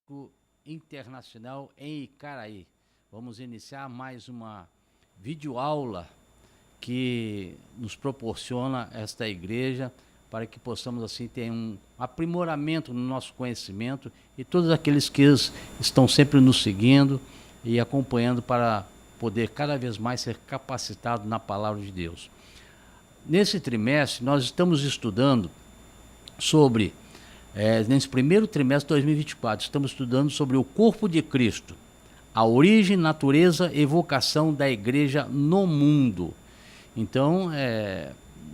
Bíblico Internacional em Icaraí. Vamos iniciar mais uma videoaula que nos proporciona esta igreja para que possamos assim ter um aprimoramento no nosso conhecimento e todos aqueles que estão sempre nos seguindo e acompanhando para poder cada vez mais ser capacitado na palavra de Deus. Nesse trimestre nós estamos estudando sobre nesse primeiro trimestre de 2024, estamos estudando sobre o corpo de Cristo, a origem, natureza e vocação da igreja no mundo. Então,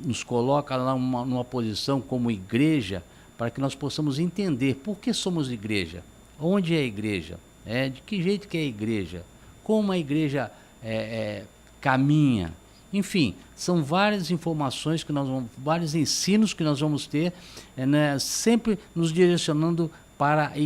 nos coloca lá numa posição como igreja, para que nós possamos entender por que somos igreja, onde é a igreja, de que jeito que é a igreja, como a igreja caminha. Enfim, são várias informações que nós vamos, vários ensinos que nós vamos ter, sempre nos direcionando para a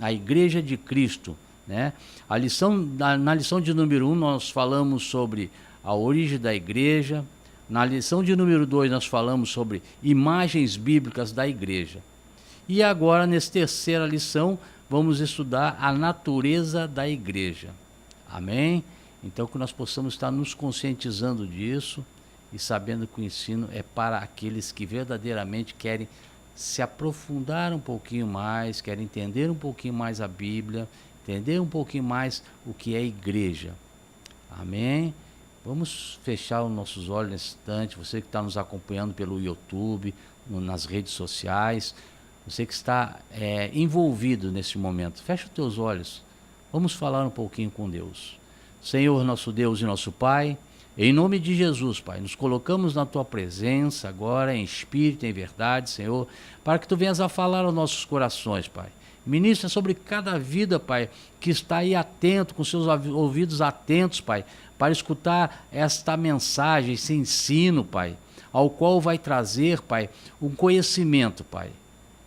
igreja de Cristo. Na lição de número 1 nós falamos sobre a origem da igreja, na lição de número 2 nós falamos sobre imagens bíblicas da igreja. E agora, nessa terceira lição, vamos estudar a natureza da igreja. Amém? Então, que nós possamos estar nos conscientizando disso e sabendo que o ensino é para aqueles que verdadeiramente querem se aprofundar um pouquinho mais, querem entender um pouquinho mais a Bíblia, entender um pouquinho mais o que é igreja. Amém? Vamos fechar os nossos olhos nesse instante, você que está nos acompanhando pelo YouTube, nas redes sociais, você que está envolvido nesse momento, fecha os teus olhos, vamos falar um pouquinho com Deus. Senhor, nosso Deus e nosso Pai, em nome de Jesus, Pai, nos colocamos na Tua presença agora, em espírito, em verdade, Senhor, para que Tu venhas a falar aos nossos corações, Pai. Ministra sobre cada vida, Pai, que está aí atento, com seus ouvidos atentos, Pai, para escutar esta mensagem, esse ensino, Pai, ao qual vai trazer, Pai, um conhecimento, Pai,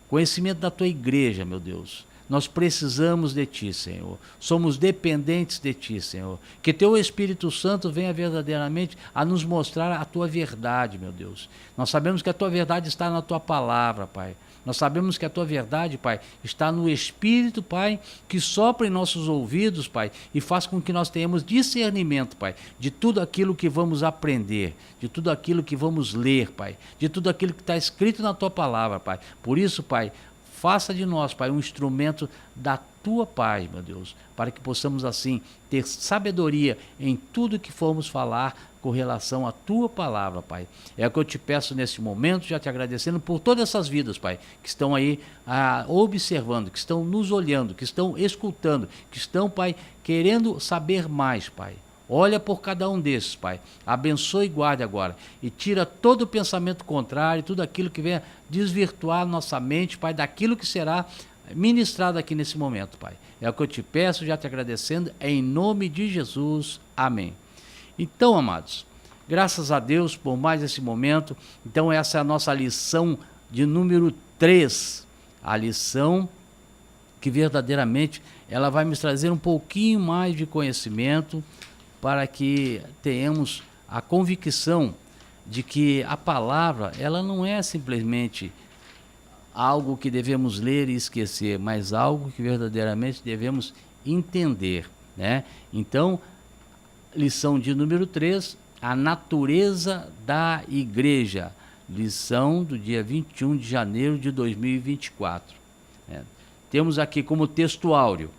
conhecimento da Tua igreja, meu Deus. Nós precisamos de Ti, Senhor. Somos dependentes de Ti, Senhor. Que Teu Espírito Santo venha verdadeiramente a nos mostrar a Tua verdade, meu Deus. Nós sabemos que a Tua verdade está na Tua palavra, Pai. Nós sabemos que a Tua verdade, Pai, está no Espírito, Pai, que sopra em nossos ouvidos, Pai, e faz com que nós tenhamos discernimento, Pai, de tudo aquilo que vamos aprender, de tudo aquilo que vamos ler, Pai, de tudo aquilo que está escrito na Tua palavra, Pai. Por isso, Pai, faça de nós, Pai, um instrumento da Tua paz, meu Deus, para que possamos assim ter sabedoria em tudo que formos falar com relação à Tua palavra, Pai. É o que eu te peço nesse momento, já te agradecendo por todas essas vidas, Pai, que estão aí observando, que estão nos olhando, que estão escutando, que estão, Pai, querendo saber mais, Pai. Olha por cada um desses, Pai. Abençoe e guarde agora. E tira todo o pensamento contrário, tudo aquilo que venha desvirtuar nossa mente, Pai, daquilo que será ministrado aqui nesse momento, Pai. É o que eu te peço, já te agradecendo, em nome de Jesus. Amém. Então, amados, graças a Deus por mais esse momento. Então, essa é a nossa lição de número 3. A lição que verdadeiramente ela vai nos trazer um pouquinho mais de conhecimento, para que tenhamos a convicção de que a palavra, ela não é simplesmente algo que devemos ler e esquecer, mas algo que verdadeiramente devemos entender, Então, lição de número 3, a natureza da igreja, lição do dia 21 de janeiro de 2024. Temos aqui como texto áureo: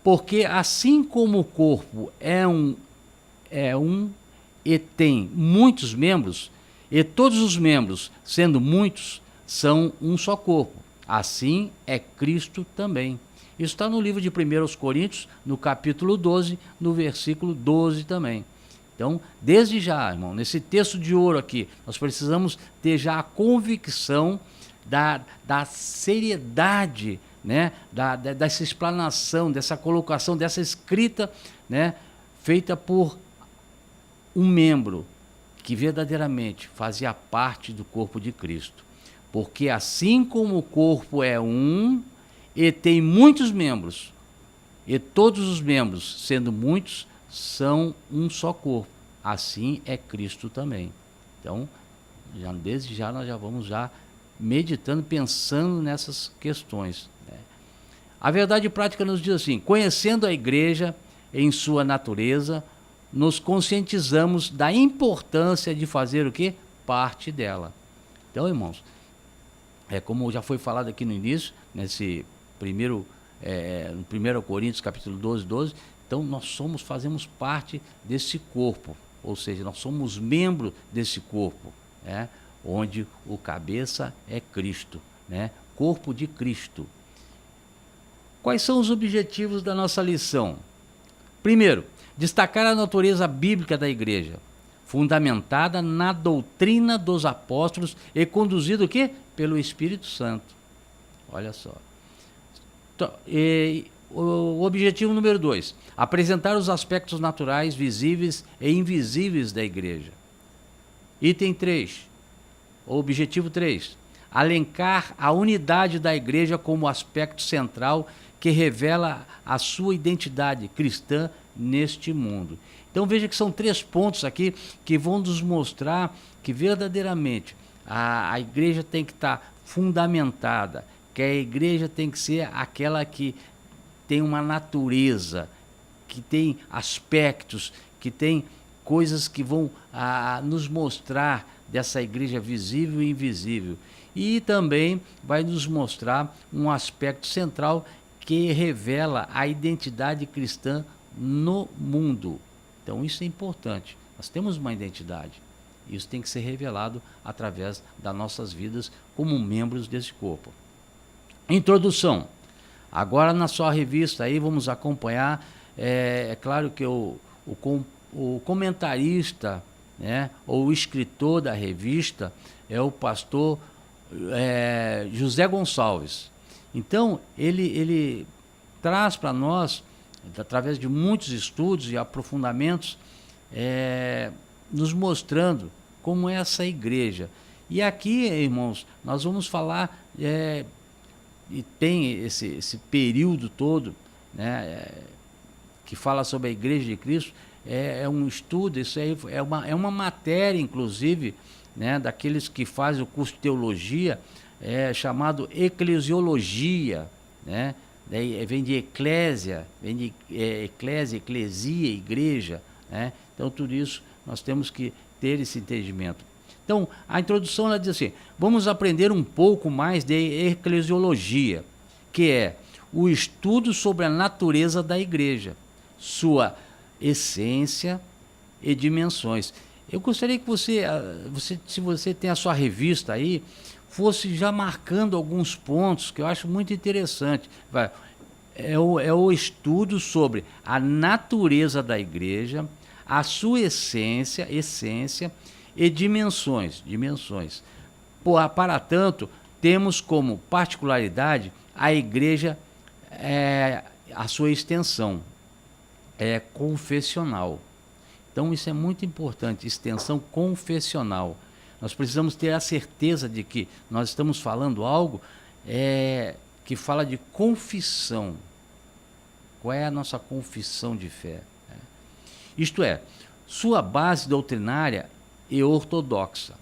porque assim como o corpo é um e tem muitos membros, e todos os membros, sendo muitos, são um só corpo, assim é Cristo também. Isso está no livro de 1 Coríntios, no capítulo 12, no versículo 12 também. Então, desde já, irmão, nesse texto de ouro aqui, nós precisamos ter já a convicção da seriedade, dessa explanação, dessa colocação, dessa escrita, feita por um membro que verdadeiramente fazia parte do corpo de Cristo. Porque assim como o corpo é um e tem muitos membros, e todos os membros, sendo muitos, são um só corpo, assim é Cristo também. Então, desde já nós já vamos meditando, pensando nessas questões. A verdade prática nos diz assim: conhecendo a igreja em sua natureza, nos conscientizamos da importância de fazer o quê? Parte dela. Então, irmãos, como já foi falado aqui no início, nesse primeiro, no 1 Coríntios capítulo 12, então nós fazemos parte desse corpo, ou seja, nós somos membros desse corpo, né? Onde o cabeça é Cristo, né? Corpo de Cristo. Quais são os objetivos da nossa lição? Primeiro, destacar a natureza bíblica da igreja, fundamentada na doutrina dos apóstolos e conduzido o quê? Pelo Espírito Santo. Olha só. O objetivo número 2, apresentar os aspectos naturais, visíveis e invisíveis da igreja. Item 3, objetivo 3, alencar a unidade da igreja como aspecto central que revela a sua identidade cristã neste mundo. Então veja que são 3 pontos aqui que vão nos mostrar que verdadeiramente a igreja tem que estar fundamentada, que a igreja tem que ser aquela que tem uma natureza, que tem aspectos, que tem coisas que vão nos mostrar dessa igreja visível e invisível. E também vai nos mostrar um aspecto central que revela a identidade cristã no mundo. Então isso é importante. Nós temos uma identidade. Isso tem que ser revelado através das nossas vidas como membros desse corpo. Introdução. Agora na sua revista aí vamos acompanhar, é claro que o comentarista, né, ou o escritor da revista é o pastor José Gonçalves. Então ele traz para nós, através de muitos estudos e aprofundamentos, nos mostrando como é essa igreja. E aqui, irmãos, nós vamos falar, e tem esse período todo, né, que fala sobre a igreja de Cristo, é um estudo, isso aí é uma matéria, inclusive, né, daqueles que fazem o curso de teologia, chamado eclesiologia, né? Daí vem de eclésia, vem de eclesia, igreja, né? Então tudo isso nós temos que ter esse entendimento. Então a introdução ela diz assim: vamos aprender um pouco mais de eclesiologia, que é o estudo sobre a natureza da igreja, sua essência e dimensões. Eu gostaria que você, se você tem a sua revista aí, fosse já marcando alguns pontos que eu acho muito interessante. É o estudo sobre a natureza da igreja, a sua essência e dimensões. Para tanto, temos como particularidade a igreja, a sua extensão confessional. Então isso é muito importante, extensão confessional. Nós precisamos ter a certeza de que nós estamos falando algo que fala de confissão. Qual é a nossa confissão de fé? Isto é, sua base doutrinária e ortodoxa,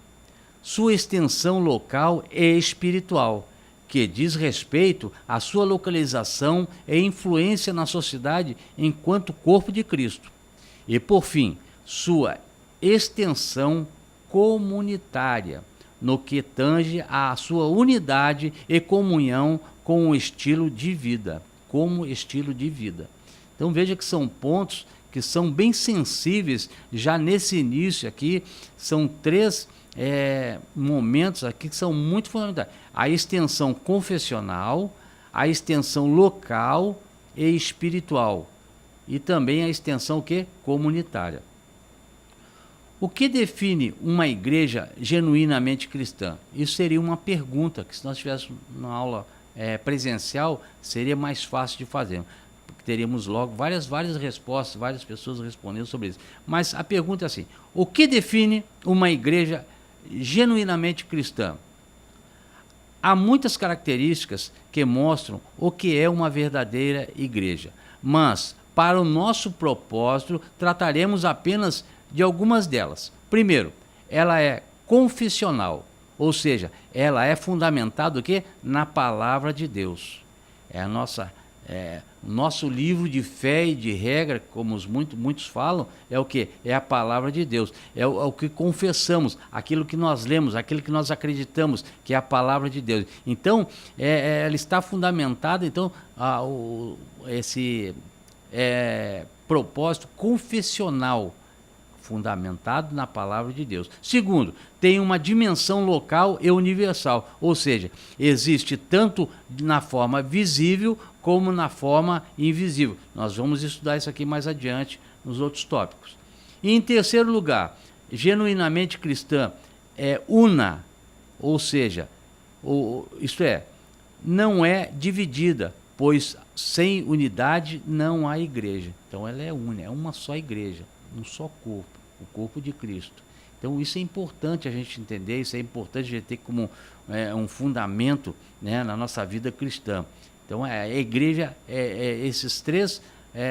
sua extensão local e espiritual, que diz respeito à sua localização e influência na sociedade enquanto corpo de Cristo. E, por fim, sua extensão comunitária, no que tange à sua unidade e comunhão com o estilo de vida, como estilo de vida. Então veja que são pontos que são bem sensíveis já nesse início aqui, são 3 momentos aqui que são muito fundamentais: a extensão confessional, a extensão local e espiritual, e também a extensão comunitária. O que define uma igreja genuinamente cristã? Isso seria uma pergunta que, se nós tivéssemos uma aula presencial, seria mais fácil de fazer. Porque teríamos logo várias respostas, várias pessoas respondendo sobre isso. Mas a pergunta é assim: o que define uma igreja genuinamente cristã? Há muitas características que mostram o que é uma verdadeira igreja, mas para o nosso propósito trataremos apenas de algumas delas. Primeiro, ela é confessional, ou seja, ela é fundamentada na palavra de Deus. É a nossa O nosso livro de fé e de regra, como muitos falam, é o quê? É a palavra de Deus. É o que confessamos, aquilo que nós lemos, aquilo que nós acreditamos, que é a palavra de Deus. Então, ela está fundamentada, então, esse propósito confessional, fundamentado na palavra de Deus. Segundo, tem uma dimensão local e universal, ou seja, existe tanto na forma visível como na forma invisível. Nós vamos estudar isso aqui mais adiante nos outros tópicos. E em terceiro lugar, genuinamente cristã é una, ou seja, isto é, não é dividida, pois sem unidade não há igreja. Então ela é una, é uma só igreja, um só corpo, o corpo de Cristo. Então isso é importante a gente entender, isso é importante a gente ter como um fundamento, né, na nossa vida cristã. Então a igreja esses três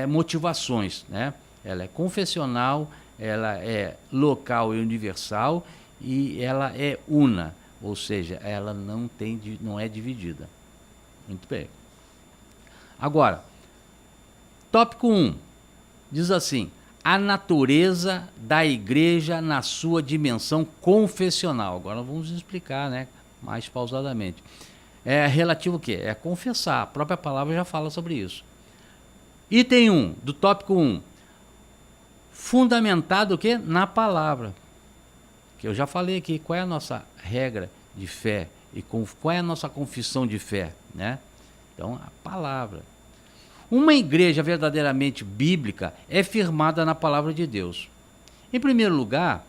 motivações, né? Ela é confessional, ela é local e universal e ela é una, ou seja, ela não é dividida. Muito bem. Agora, tópico 1, diz assim: a natureza da igreja na sua dimensão confessional. Agora vamos explicar, né, mais pausadamente. É relativo o quê? É confessar, a própria palavra já fala sobre isso. Item 1, do tópico 1, fundamentado o quê? Na palavra. Que eu já falei aqui, qual é a nossa regra de fé e qual é a nossa confissão de fé, né? Então, a palavra. Uma igreja verdadeiramente bíblica é firmada na palavra de Deus. Em primeiro lugar,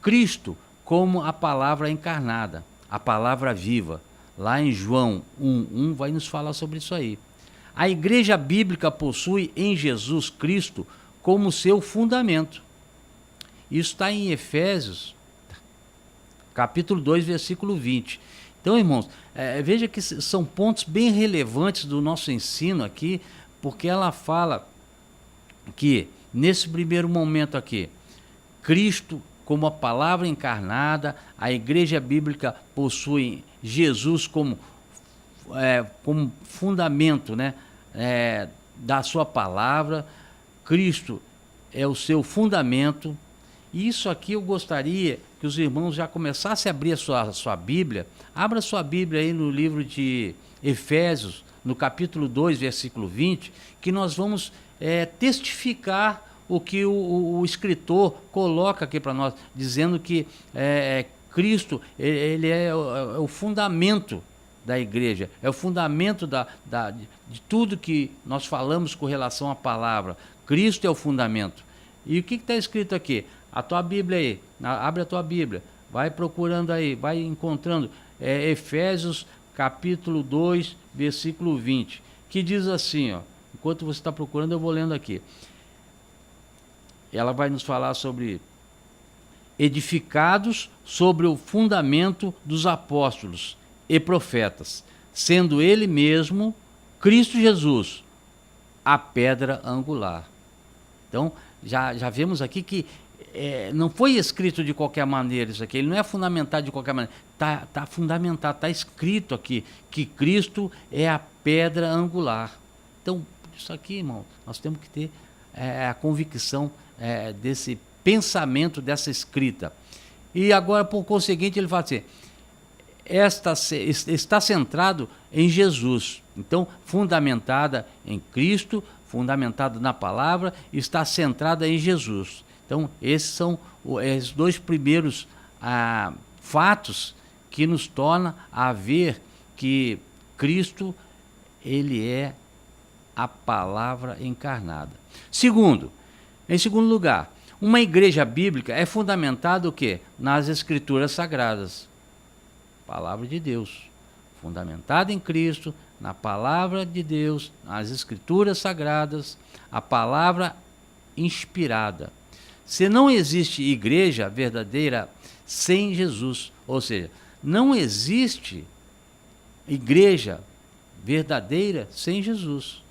Cristo como a palavra encarnada, a palavra viva. Lá em João 1:1 vai nos falar sobre isso aí. A igreja bíblica possui em Jesus Cristo como seu fundamento. Isso está em Efésios, capítulo 2, versículo 20. Então, irmãos, veja que são pontos bem relevantes do nosso ensino aqui, porque ela fala que, nesse primeiro momento aqui, Cristo como a palavra encarnada, a igreja bíblica possui Jesus como fundamento, né, da sua palavra. Cristo é o seu fundamento. E isso aqui eu gostaria que os irmãos já começassem a abrir a sua Bíblia. Abra sua Bíblia aí no livro de Efésios, no capítulo 2, versículo 20, que nós vamos testificar o que o escritor coloca aqui para nós, dizendo que Cristo ele é o fundamento da igreja, é o fundamento de tudo que nós falamos com relação à palavra. Cristo é o fundamento. E o que está escrito aqui? A tua Bíblia aí, abre a tua Bíblia, vai procurando aí, vai encontrando Efésios capítulo 2, versículo 20, que diz assim, ó, enquanto você está procurando eu vou lendo aqui. Ela vai nos falar sobre edificados sobre o fundamento dos apóstolos e profetas, sendo ele mesmo, Cristo Jesus, a pedra angular. Então, já vemos aqui que não foi escrito de qualquer maneira isso aqui, ele não é fundamentado de qualquer maneira, está fundamentado, está escrito aqui, que Cristo é a pedra angular. Então, isso aqui, irmão, nós temos que ter a convicção desse pensamento, dessa escrita. E agora, por conseguinte, ele fala assim, está centrado em Jesus. Então, fundamentada em Cristo, fundamentada na palavra, está centrada em Jesus. Então, esses são os dois primeiros fatos que nos tornam a ver que Cristo, ele é a palavra encarnada. Em segundo lugar, uma igreja bíblica é fundamentada o quê? Nas Escrituras Sagradas. Palavra de Deus. Fundamentada em Cristo, na palavra de Deus, nas Escrituras Sagradas, a palavra inspirada. Se não existe igreja verdadeira sem Jesus, ou seja, não existe igreja verdadeira sem Jesus.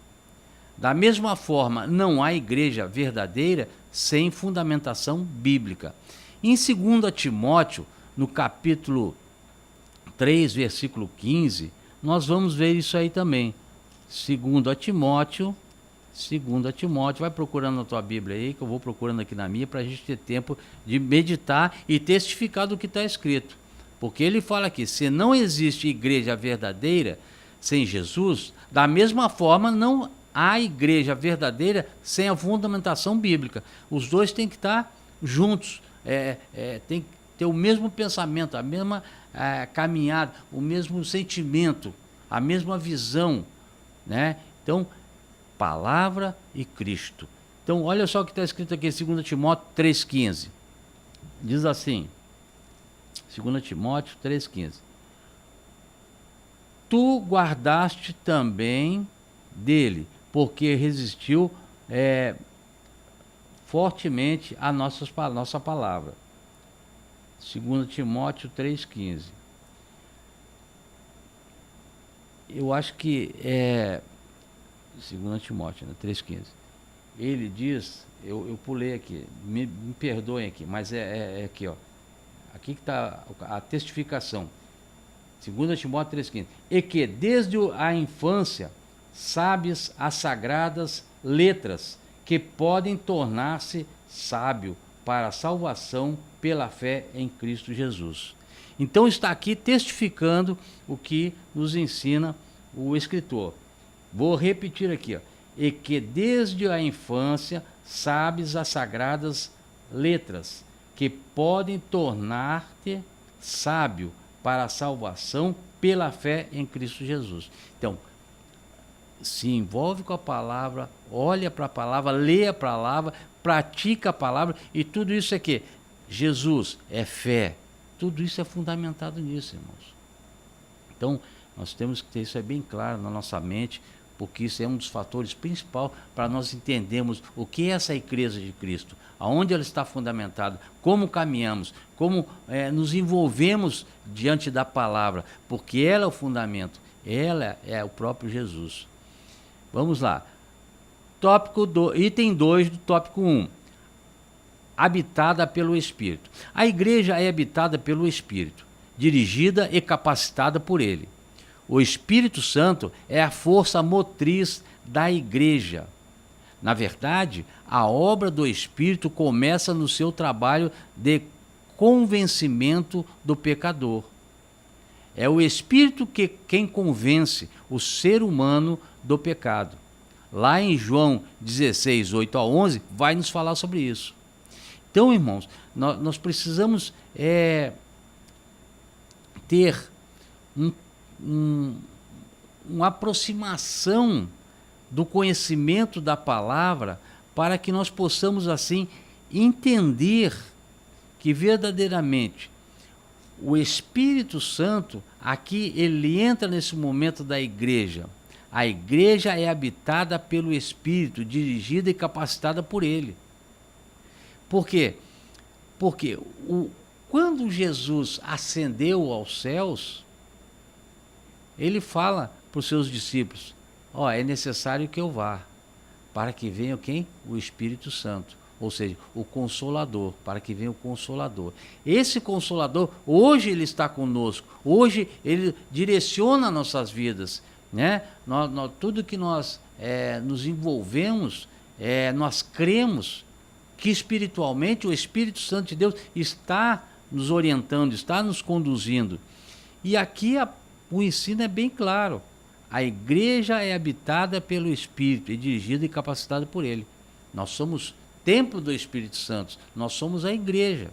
Da mesma forma, não há igreja verdadeira sem fundamentação bíblica. Em 2 Timóteo, no capítulo 3, versículo 15, nós vamos ver isso aí também. Segundo a Timóteo, vai procurando na tua Bíblia aí, que eu vou procurando aqui na minha, para a gente ter tempo de meditar e testificar do que está escrito. Porque ele fala aqui, se não existe igreja verdadeira sem Jesus, da mesma forma não há igreja verdadeira sem a fundamentação bíblica. Os dois têm que estar juntos, tem que ter o mesmo pensamento, a mesma caminhada, o mesmo sentimento, a mesma visão, né? Então, palavra e Cristo. Então, olha só o que está escrito aqui em 2 Timóteo 3,15. Diz assim, 2 Timóteo 3,15. Tu guardaste também dele, porque resistiu fortemente a nossa palavra. 2 Timóteo 3,15. Eu acho que 2 Timóteo, né, 3,15. Ele diz, eu pulei aqui, me perdoem aqui, mas é aqui, ó. Aqui que está a testificação. 2 Timóteo 3,15. E que desde a infância sabes as sagradas letras, que podem tornar-se sábio para a salvação pela fé em Cristo Jesus. Então está aqui testificando o que nos ensina o escritor. Vou repetir aqui, ó. E que desde a infância sabes as sagradas letras, que podem tornar-te sábio para a salvação pela fé em Cristo Jesus. Então, se envolve com a palavra, olha para a palavra, lê a palavra, pratica a palavra, e tudo isso é que Jesus é fé. Tudo isso é fundamentado nisso, irmãos. Então, nós temos que ter isso bem claro na nossa mente, porque isso é um dos fatores principais para nós entendermos o que é essa igreja de Cristo, aonde ela está fundamentada, como caminhamos, como nos envolvemos diante da palavra, porque ela é o fundamento, ela é o próprio Jesus. Vamos lá. Item 2 do tópico 1. Habitada pelo Espírito. A igreja é habitada pelo Espírito, dirigida e capacitada por ele. O Espírito Santo é a força motriz da igreja. Na verdade, a obra do Espírito começa no seu trabalho de convencimento do pecador. É o Espírito quem convence o ser humano do pecado. Lá em João 16, 8 a 11, vai nos falar sobre isso. Então, irmãos, nós precisamos ter uma aproximação do conhecimento da palavra para que nós possamos, assim, entender que verdadeiramente o Espírito Santo, aqui ele entra nesse momento da igreja. A igreja é habitada pelo Espírito, dirigida e capacitada por ele. Por quê? Porque quando Jesus ascendeu aos céus, ele fala para os seus discípulos, é necessário que eu vá, para que venha quem? O Espírito Santo, ou seja, o Consolador, para que venha o Consolador. Esse Consolador, hoje ele está conosco, hoje ele direciona nossas vidas, né? Tudo que nós nos envolvemos, nós cremos que espiritualmente o Espírito Santo de Deus está nos orientando, está nos conduzindo. E aqui o ensino é bem claro. A igreja é habitada pelo Espírito, é dirigida e capacitada por ele. Nós somos templo do Espírito Santo, nós somos a igreja.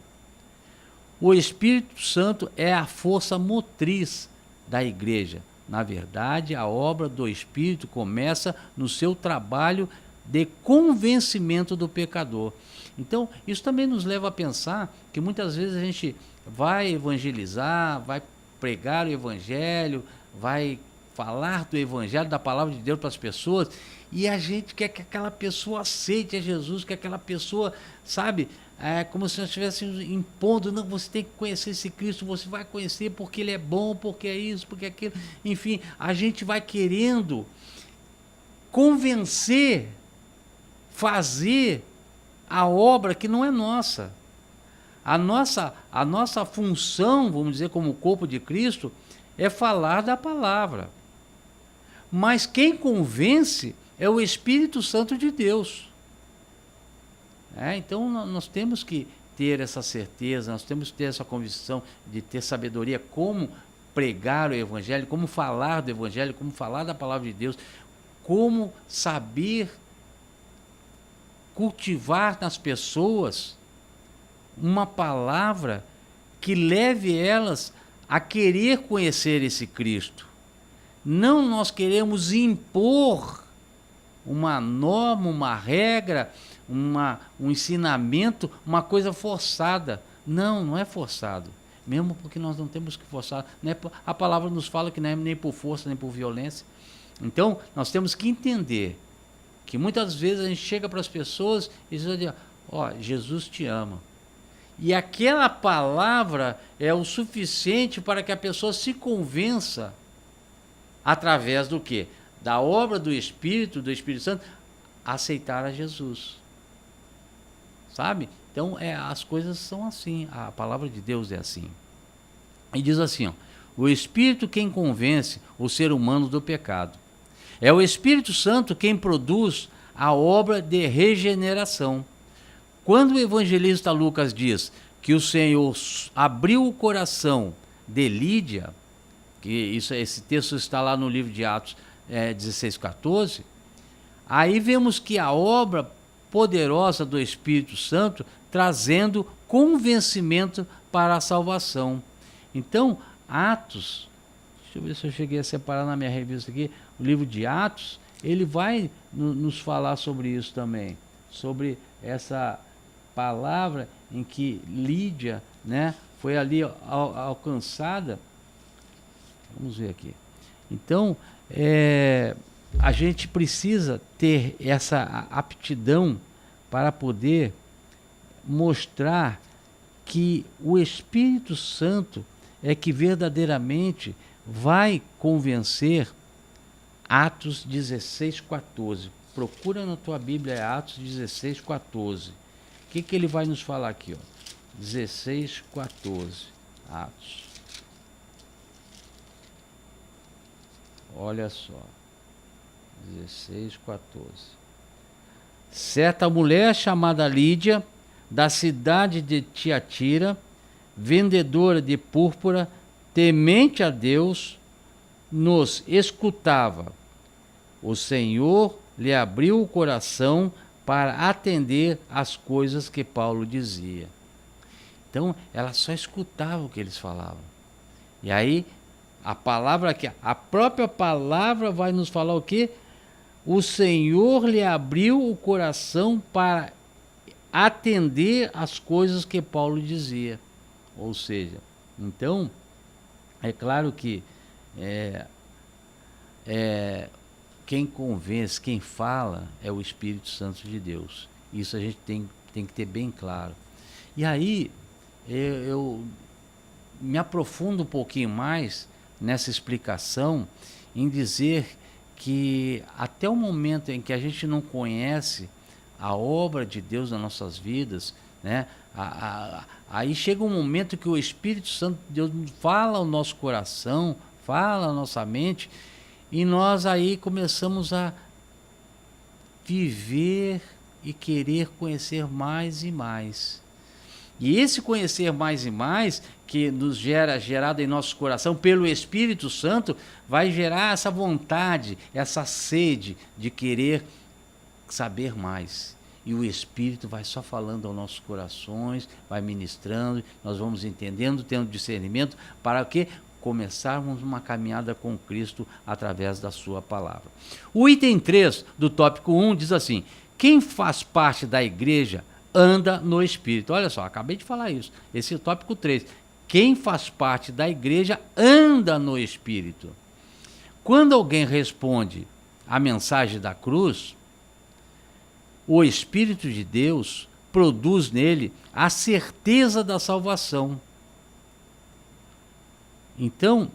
O Espírito Santo é a força motriz da igreja. Na verdade, a obra do Espírito começa no seu trabalho de convencimento do pecador. Então, isso também nos leva a pensar que muitas vezes a gente vai evangelizar, vai pregar o evangelho, vai falar do evangelho, da palavra de Deus para as pessoas, e a gente quer que aquela pessoa aceite a Jesus, que aquela pessoa, sabe, como se nós estivéssemos impondo, não, você tem que conhecer esse Cristo, você vai conhecer porque ele é bom, porque é isso, porque é aquilo, enfim, a gente vai querendo convencer, fazer a obra que não é nossa. A nossa função, vamos dizer, como corpo de Cristo, é falar da palavra. Mas quem convence é o Espírito Santo de Deus. Então nós temos que ter essa certeza, nós temos que ter essa convicção de ter sabedoria como pregar o Evangelho, como falar do Evangelho, como falar da palavra de Deus, como saber cultivar nas pessoas uma palavra que leve elas a querer conhecer esse Cristo. Não nós queremos impor uma norma, uma regra, um ensinamento, uma coisa forçada. Não, não é forçado. Mesmo porque nós não temos que forçar. Não é, a palavra nos fala que não é nem por força, nem por violência. Então, nós temos que entender que muitas vezes a gente chega para as pessoas e diz, Jesus te ama. E aquela palavra é o suficiente para que a pessoa se convença através do quê? Da obra do Espírito Santo, a aceitar a Jesus. Sabe? Então, as coisas são assim, a palavra de Deus é assim. E diz assim, o Espírito quem convence o ser humano do pecado. É o Espírito Santo quem produz a obra de regeneração. Quando o evangelista Lucas diz que o Senhor abriu o coração de Lídia, que esse texto está lá no livro de Atos 16:14, aí vemos que a obra poderosa do Espírito Santo trazendo convencimento para a salvação. Então, Atos, deixa eu ver se eu cheguei a separar na minha revista aqui, o livro de Atos, ele vai nos falar sobre isso também, sobre essa palavra em que Lídia, né, foi ali alcançada. Vamos ver aqui. Então, a gente precisa ter essa aptidão para poder mostrar que o Espírito Santo é que verdadeiramente vai convencer. Atos 16:14. Procura na tua Bíblia Atos 16:14. O que ele vai nos falar aqui? 16:14. Atos. Olha só. 16:14. Certa mulher chamada Lídia, da cidade de Tiatira, vendedora de púrpura, temente a Deus, nos escutava. O Senhor lhe abriu o coração para atender às coisas que Paulo dizia. Então, ela só escutava o que eles falavam. E aí, a palavra aqui, a própria palavra vai nos falar o quê? O Senhor lhe abriu o coração para atender às coisas que Paulo dizia. Ou seja, então, é claro que quem convence, quem fala é o Espírito Santo de Deus. Isso a gente tem que ter bem claro. E aí, eu me aprofundo um pouquinho mais nessa explicação em dizer que até o momento em que a gente não conhece a obra de Deus nas nossas vidas, né? Aí chega um momento que o Espírito Santo de Deus fala ao nosso coração, fala à nossa mente, e nós aí começamos a viver e querer conhecer mais e mais. E esse conhecer mais e mais, que nos gerado em nosso coração pelo Espírito Santo, vai gerar essa vontade, essa sede de querer saber mais. E o Espírito vai só falando aos nossos corações, vai ministrando, nós vamos entendendo, tendo discernimento, para que começarmos uma caminhada com Cristo através da sua palavra. O item 3 do tópico 1 diz assim: quem faz parte da igreja anda no Espírito. Olha só, acabei de falar isso. Esse é o tópico 3. Quem faz parte da igreja anda no Espírito. Quando alguém responde à mensagem da cruz, o Espírito de Deus produz nele a certeza da salvação. Então,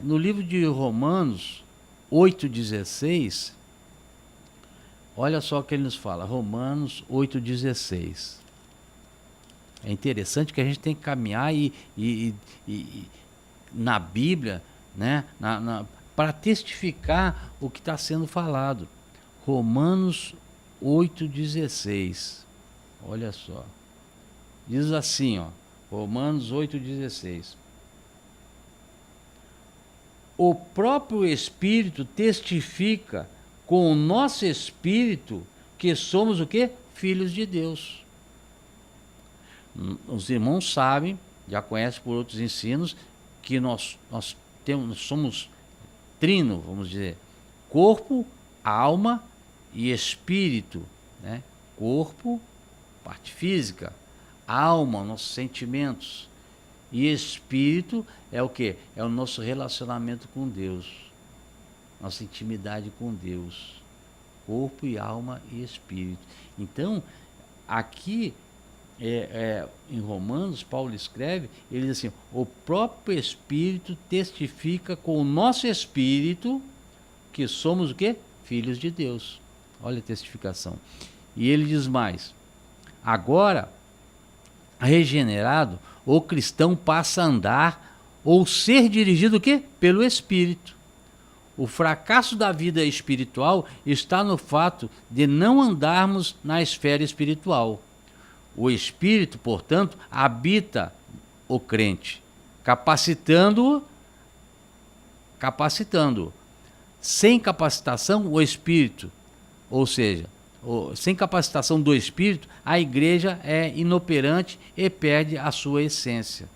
no livro de Romanos 8,16, olha só o que ele nos fala, Romanos 8,16. É interessante que a gente tem que caminhar e na Bíblia, né, para testificar o que está sendo falado. Romanos 8,16. Olha só. Diz assim, ó, Romanos 8,16. O próprio Espírito testifica com o nosso espírito que somos o quê? Filhos de Deus. Os irmãos sabem, já conhecem por outros ensinos, que nós somos trino, vamos dizer, corpo, alma e espírito, né? Corpo, parte física, alma, nossos sentimentos, e espírito é o quê? É o nosso relacionamento com Deus, nossa intimidade com Deus, corpo e alma e espírito. Então, aqui em Romanos, Paulo escreve, ele diz assim, o próprio Espírito testifica com o nosso espírito que somos o quê? Filhos de Deus. Olha a testificação. E ele diz mais, agora, regenerado, o cristão passa a andar ou ser dirigido o quê? Pelo Espírito. O fracasso da vida espiritual está no fato de não andarmos na esfera espiritual. O Espírito, portanto, habita o crente, capacitando-o. Sem capacitação, o Espírito, ou seja, sem capacitação do Espírito, a igreja é inoperante e perde a sua essência.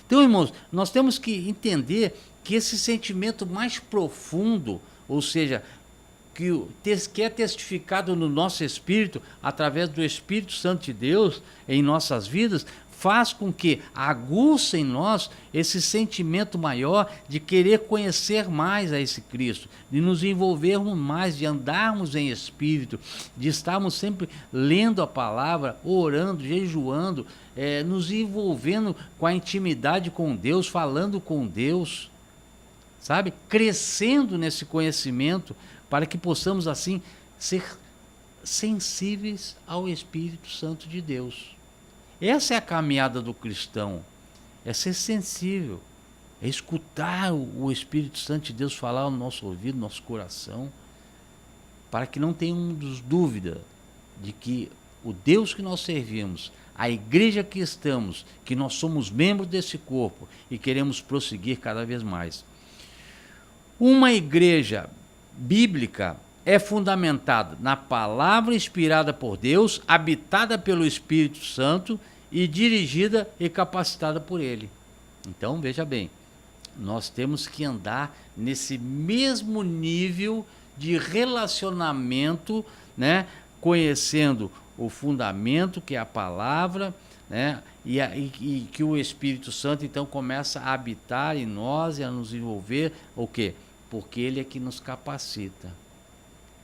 Então, irmãos, nós temos que entender que esse sentimento mais profundo, ou seja, que é testificado no nosso espírito, através do Espírito Santo de Deus em nossas vidas, faz com que aguça em nós esse sentimento maior de querer conhecer mais a esse Cristo, de nos envolvermos mais, de andarmos em espírito, de estarmos sempre lendo a palavra, orando, jejuando, nos envolvendo com a intimidade com Deus, falando com Deus, sabe? Crescendo nesse conhecimento, para que possamos assim ser sensíveis ao Espírito Santo de Deus. Essa é a caminhada do cristão, é ser sensível, é escutar o Espírito Santo de Deus falar no nosso ouvido, no nosso coração, para que não tenhamos dúvida de que o Deus que nós servimos, a igreja que estamos, que nós somos membros desse corpo e queremos prosseguir cada vez mais. Uma igreja bíblica é fundamentada na palavra inspirada por Deus, habitada pelo Espírito Santo e dirigida e capacitada por Ele. Então, veja bem, nós temos que andar nesse mesmo nível de relacionamento, né, conhecendo o fundamento que é a palavra, né, e que o Espírito Santo então começa a habitar em nós e a nos envolver, o quê? Porque Ele é que nos capacita,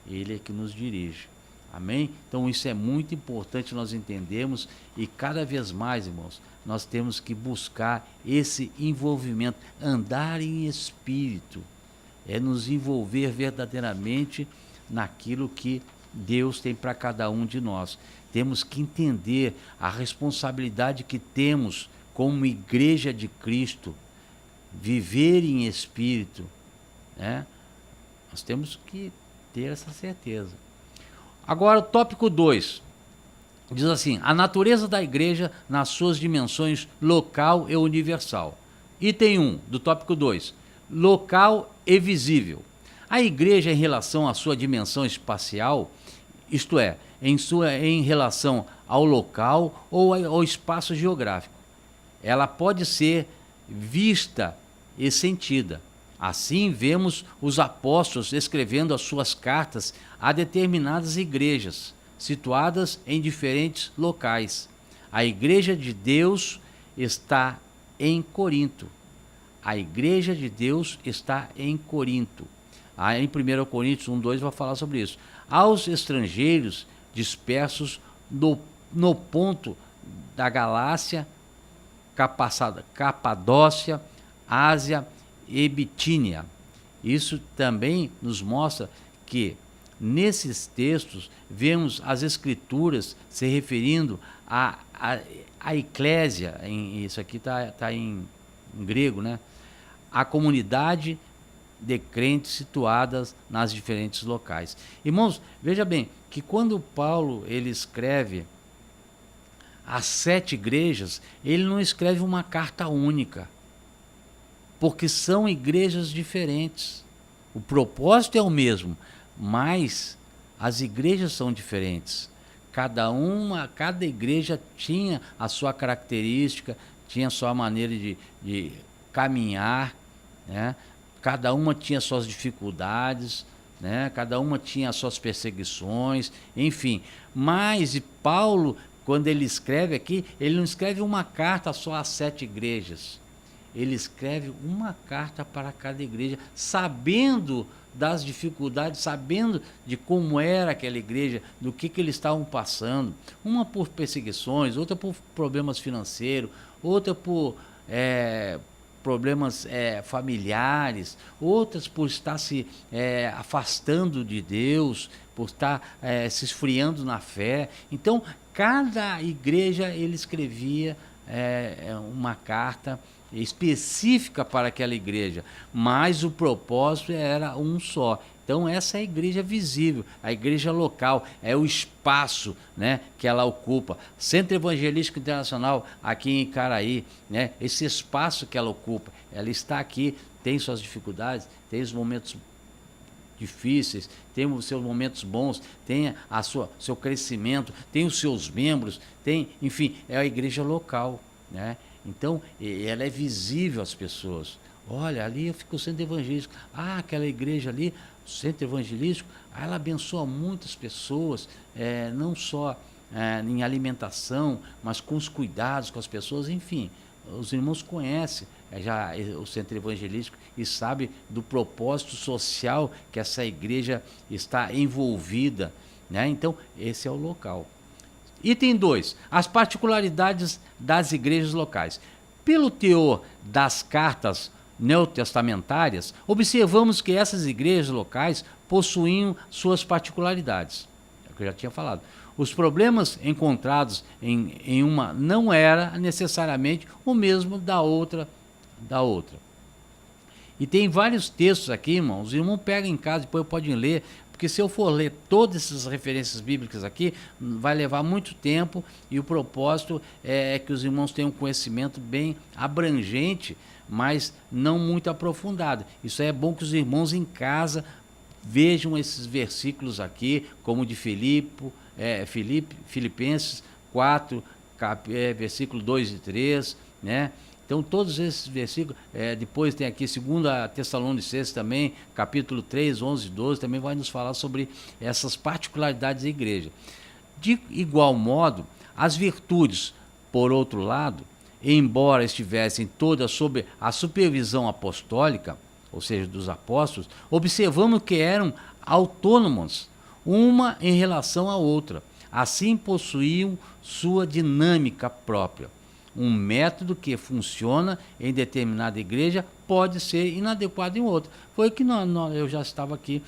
Ele é que nos dirige. Amém? Então isso é muito importante nós entendermos, e cada vez mais, irmãos, nós temos que buscar esse envolvimento, andar em espírito, é nos envolver verdadeiramente naquilo que Deus tem para cada um de nós. Temos que entender a responsabilidade que temos como igreja de Cristo, viver em espírito, né? Nós temos que ter essa certeza. Agora, o tópico 2 diz assim: a natureza da igreja nas suas dimensões local e universal. Item 1 do tópico 2, local e visível. A igreja, em relação à sua dimensão espacial, isto é, em relação ao local ou ao espaço geográfico, ela pode ser vista e sentida. Assim, vemos os apóstolos escrevendo as suas cartas a determinadas igrejas, situadas em diferentes locais. A igreja de Deus está em Corinto. A igreja de Deus está em Corinto. Em 1 Coríntios 1:2 vai falar sobre isso. Aos estrangeiros dispersos no ponto da Galácia, Capadócia, Ásia e Bitínia. Isso também nos mostra que nesses textos vemos as escrituras se referindo à eclésia, isso aqui está em grego, né? A comunidade de crentes situadas nas diferentes locais. Irmãos, veja bem que quando Paulo ele escreve as 7 igrejas, ele não escreve uma carta única, porque são igrejas diferentes. O propósito é o mesmo, mas as igrejas são diferentes. Cada igreja tinha a sua característica, tinha a sua maneira de caminhar, né? Cada uma tinha suas dificuldades, né? Cada uma tinha as suas perseguições, enfim. Mas e Paulo, quando ele escreve aqui, ele não escreve uma carta só às 7 igrejas. Ele escreve uma carta para cada igreja, sabendo das dificuldades, sabendo de como era aquela igreja, do que eles estavam passando. Uma por perseguições, outra por problemas financeiros, outra por problemas familiares, outras por estar se afastando de Deus, por estar se esfriando na fé. Então, cada igreja ele escrevia uma carta específica para aquela igreja, mas o propósito era um só. Então essa é a igreja visível, a igreja local, é o espaço, né, que ela ocupa. Centro Evangelístico Internacional aqui em Icaraí, né, esse espaço que ela ocupa, ela está aqui, tem suas dificuldades, tem os momentos difíceis, tem os seus momentos bons, tem seu crescimento, tem os seus membros, tem, enfim, é a igreja local, né? Então, ela é visível às pessoas. Olha, ali eu fico no centro evangelístico. Ah, aquela igreja ali, centro evangelístico, ela abençoa muitas pessoas, não só em alimentação, mas com os cuidados com as pessoas, enfim. Os irmãos conhecem já o centro evangelístico e sabem do propósito social que essa igreja está envolvida, né? Então, esse é o local. Item 2. As particularidades das igrejas locais. Pelo teor das cartas neotestamentárias, observamos que essas igrejas locais possuíam suas particularidades. É o que eu já tinha falado. Os problemas encontrados em uma não era necessariamente o mesmo da outra. E tem vários textos aqui, irmãos. Os irmãos pegam em casa, depois podem ler, porque se eu for ler todas essas referências bíblicas aqui, vai levar muito tempo, e o propósito é que os irmãos tenham um conhecimento bem abrangente, mas não muito aprofundado. Isso é bom que os irmãos em casa vejam esses versículos aqui, como de Filipenses 4, versículo 2 e 3, né? Então, todos esses versículos, depois tem aqui 2 Tessalonicenses também, capítulo 3, 11 e 12, também vai nos falar sobre essas particularidades da igreja. De igual modo, as virtudes, por outro lado, embora estivessem todas sob a supervisão apostólica, ou seja, dos apóstolos, observamos que eram autônomas, uma em relação à outra. Assim, possuíam sua dinâmica própria. Um método que funciona em determinada igreja pode ser inadequado em outra. Foi o que eu já estava aqui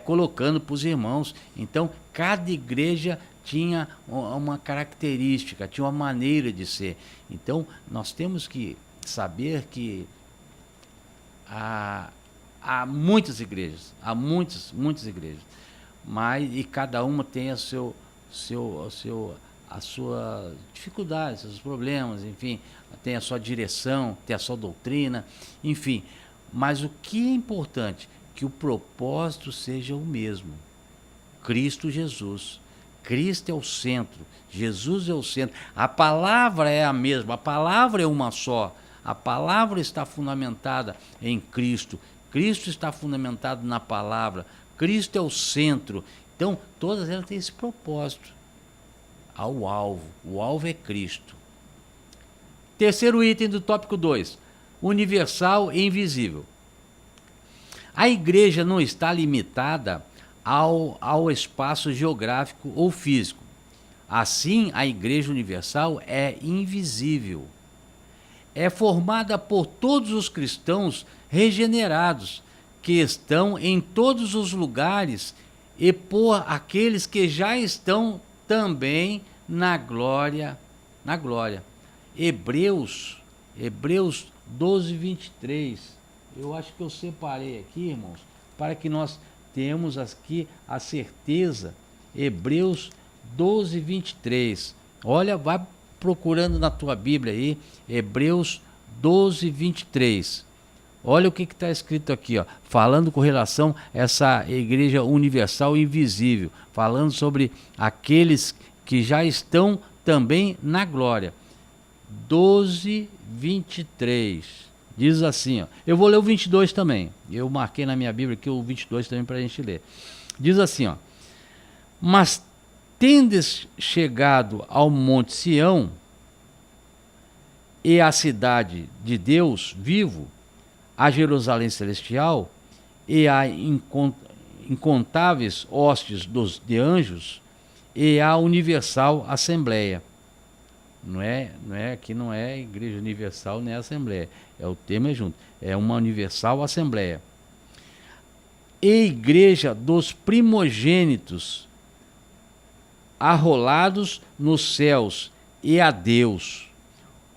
colocando para os irmãos. Então, cada igreja tinha uma característica, tinha uma maneira de ser. Então, nós temos que saber que há muitas igrejas, muitas igrejas, e cada uma tem a sua dificuldade, seus problemas, enfim, tem a sua direção, tem a sua doutrina, enfim. Mas o que é importante? Que o propósito seja o mesmo. Cristo Jesus. Cristo é o centro, Jesus é o centro. A palavra é a mesma, a palavra é uma só. A palavra está fundamentada em Cristo. Cristo está fundamentado na palavra. Cristo é o centro. Então, todas elas têm esse propósito. Ao alvo. O alvo é Cristo. Terceiro item do tópico 2. Universal e invisível. A igreja não está limitada ao espaço geográfico ou físico. Assim, a igreja universal é invisível. É formada por todos os cristãos regenerados, que estão em todos os lugares, e por aqueles que já estão também na glória. Hebreus 12, 23. eu acho que eu separei aqui, irmãos, para que nós tenhamos aqui a certeza. Hebreus 12, 23. Olha, vai procurando na tua Bíblia aí, Hebreus 12, 23. Olha o que está escrito aqui, ó, falando com relação a essa igreja universal e invisível, falando sobre aqueles que já estão também na glória. 12, 23. Diz assim, ó, eu vou ler o 22 também. Eu marquei na minha Bíblia aqui o 22 também para a gente ler. Diz assim, ó: mas tendes chegado ao monte Sião e à cidade de Deus vivo, a Jerusalém celestial e a incontáveis hostes de anjos e a universal assembleia. Aqui não é igreja universal nem assembleia, o tema é junto, é uma universal assembleia. E igreja dos primogênitos arrolados nos céus, e a Deus,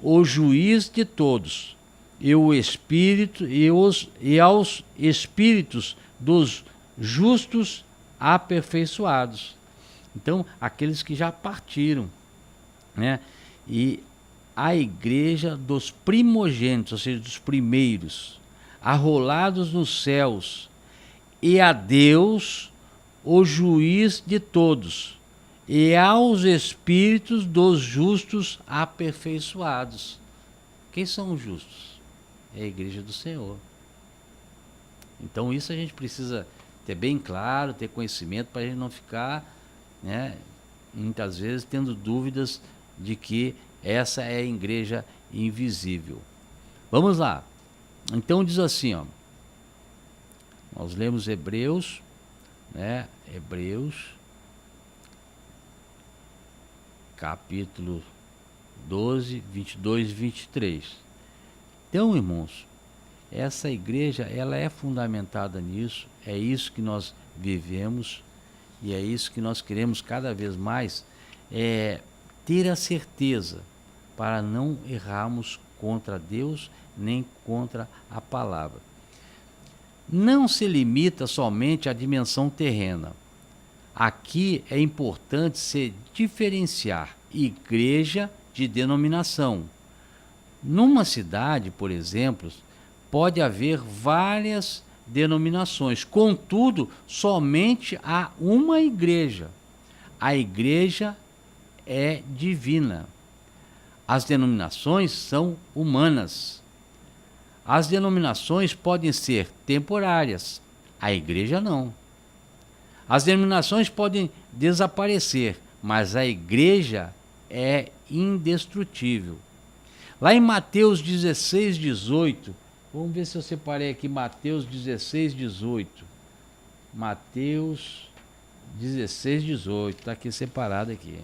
o juiz de todos, e o espírito e aos espíritos dos justos aperfeiçoados. Então, aqueles que já partiram, né? E a igreja dos primogênitos, ou seja, dos primeiros, arrolados nos céus, e a Deus, o juiz de todos, e aos espíritos dos justos aperfeiçoados. Quem são os justos? É a igreja do Senhor. Então isso a gente precisa ter bem claro, ter conhecimento, para a gente não ficar, né, muitas vezes tendo dúvidas de que essa é a igreja invisível. Vamos lá. Então diz assim, ó, nós lemos Hebreus, né, Hebreus capítulo 12, 22 e 23. Então, irmãos, essa igreja, ela é fundamentada nisso, é isso que nós vivemos e é isso que nós queremos cada vez mais, ter a certeza para não errarmos contra Deus nem contra a palavra. Não se limita somente à dimensão terrena. Aqui é importante se diferenciar igreja de denominação. Numa cidade, por exemplo, pode haver várias denominações, contudo, somente há uma igreja. A igreja é divina. As denominações são humanas. As denominações podem ser temporárias, a igreja não. As denominações podem desaparecer, mas a igreja é indestrutível. Lá em Mateus 16, 18, vamos ver se eu separei aqui Mateus 16, 18. Mateus 16, 18, está aqui separado aqui.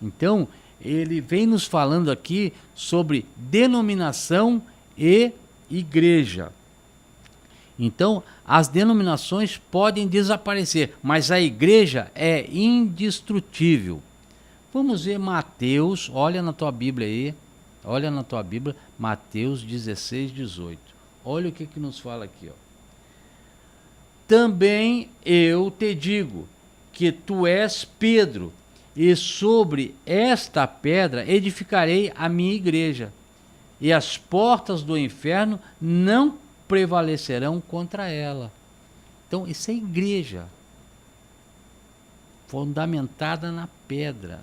Então, ele vem nos falando aqui sobre denominação e igreja. Então, as denominações podem desaparecer, mas a igreja é indestrutível. Vamos ver Mateus, olha na tua Bíblia aí, olha na tua Bíblia, Mateus 16, 18. Olha o que nos fala aqui, ó. Também eu te digo que tu és Pedro, e sobre esta pedra edificarei a minha igreja, e as portas do inferno não prevalecerão contra ela. Então, isso é igreja, fundamentada na pedra,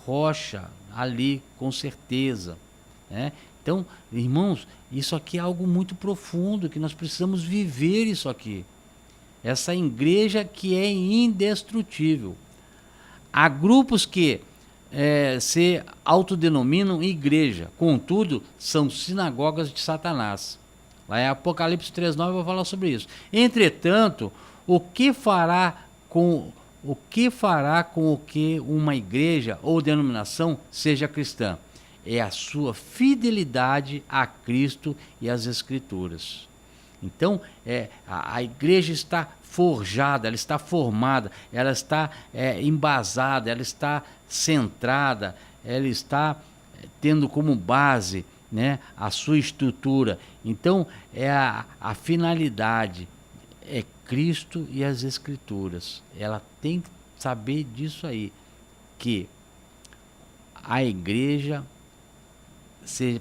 rocha, ali, com certeza, né? Então, irmãos, isso aqui é algo muito profundo, que nós precisamos viver isso aqui. Essa igreja que é indestrutível. Há grupos que se autodenominam igreja, contudo, são sinagogas de Satanás. Lá em Apocalipse 3:9 eu vou falar sobre isso. Entretanto, o que fará com o que uma igreja ou denominação seja cristã? É a sua fidelidade a Cristo e às Escrituras. Então, a igreja está forjada, ela está formada, ela está embasada, ela está centrada, ela está tendo como base né, a sua estrutura. Então, é a finalidade, é Cristo e as Escrituras. Ela tem que saber disso aí, que a igreja,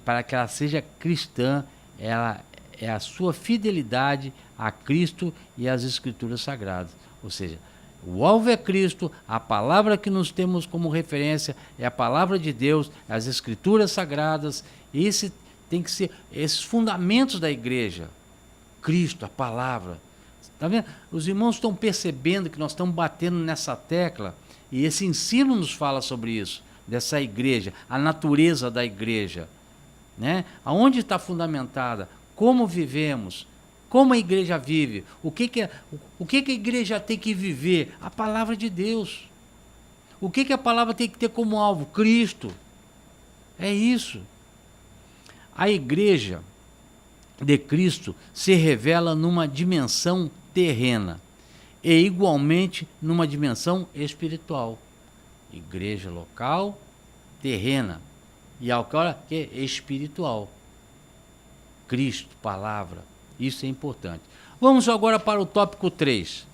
para que ela seja cristã, ela é a sua fidelidade a Cristo e às Escrituras Sagradas. Ou seja, o alvo é Cristo, a palavra que nós temos como referência é a palavra de Deus, as Escrituras Sagradas. Esse tem que ser esses fundamentos da igreja. Cristo, a palavra. Tá vendo? Os irmãos estão percebendo que nós estamos batendo nessa tecla, e esse ensino nos fala sobre isso, dessa igreja, a natureza da igreja, né? Aonde está fundamentada, como vivemos, como a igreja vive, o que a igreja tem que viver? A palavra de Deus. O que a palavra tem que ter como alvo? Cristo. É isso. A igreja de Cristo se revela numa dimensão terrena e igualmente numa dimensão espiritual. Igreja local, terrena, e agora que é espiritual. Cristo, palavra, isso é importante. Vamos agora para o tópico 3.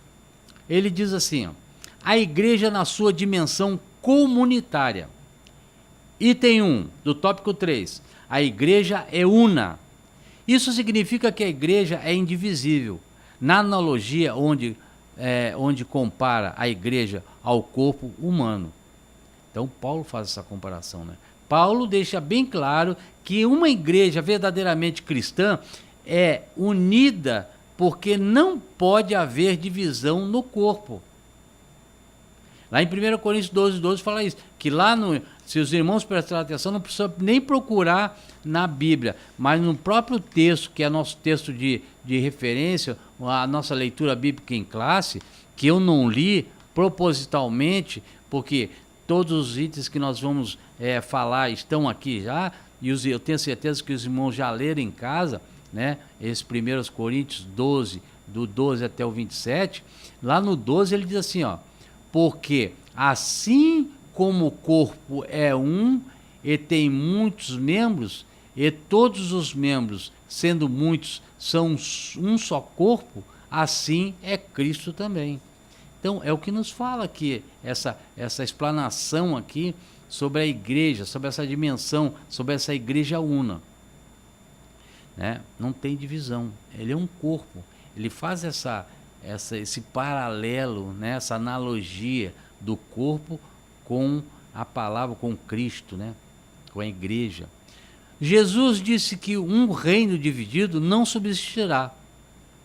Ele diz assim, ó, a igreja na sua dimensão comunitária. Item 1 do tópico 3, a igreja é una. Isso significa que a igreja é indivisível. Na analogia onde compara a igreja ao corpo humano. Então Paulo faz essa comparação, né? Paulo deixa bem claro que uma igreja verdadeiramente cristã é unida porque não pode haver divisão no corpo. Lá em 1 Coríntios 12 fala isso, que lá, se os irmãos prestarem atenção, não precisa nem procurar na Bíblia, mas no próprio texto, que é nosso texto de referência, a nossa leitura bíblica em classe, que eu não li propositalmente, porque todos os itens que nós vamos falar estão aqui já, e eu tenho certeza que os irmãos já leram em casa, né? Esses 1 Coríntios 12, do 12 até o 27, lá no 12 ele diz assim, ó, porque assim como o corpo é um e tem muitos membros, e todos os membros, sendo muitos, são um só corpo, assim é Cristo também. Então, é o que nos fala aqui, essa explanação aqui sobre a igreja, sobre essa dimensão, sobre essa igreja una. Né? Não tem divisão, ele é um corpo. Ele faz esse paralelo, né? Essa analogia do corpo com a palavra, com Cristo, né? Com a igreja. Jesus disse que um reino dividido não subsistirá.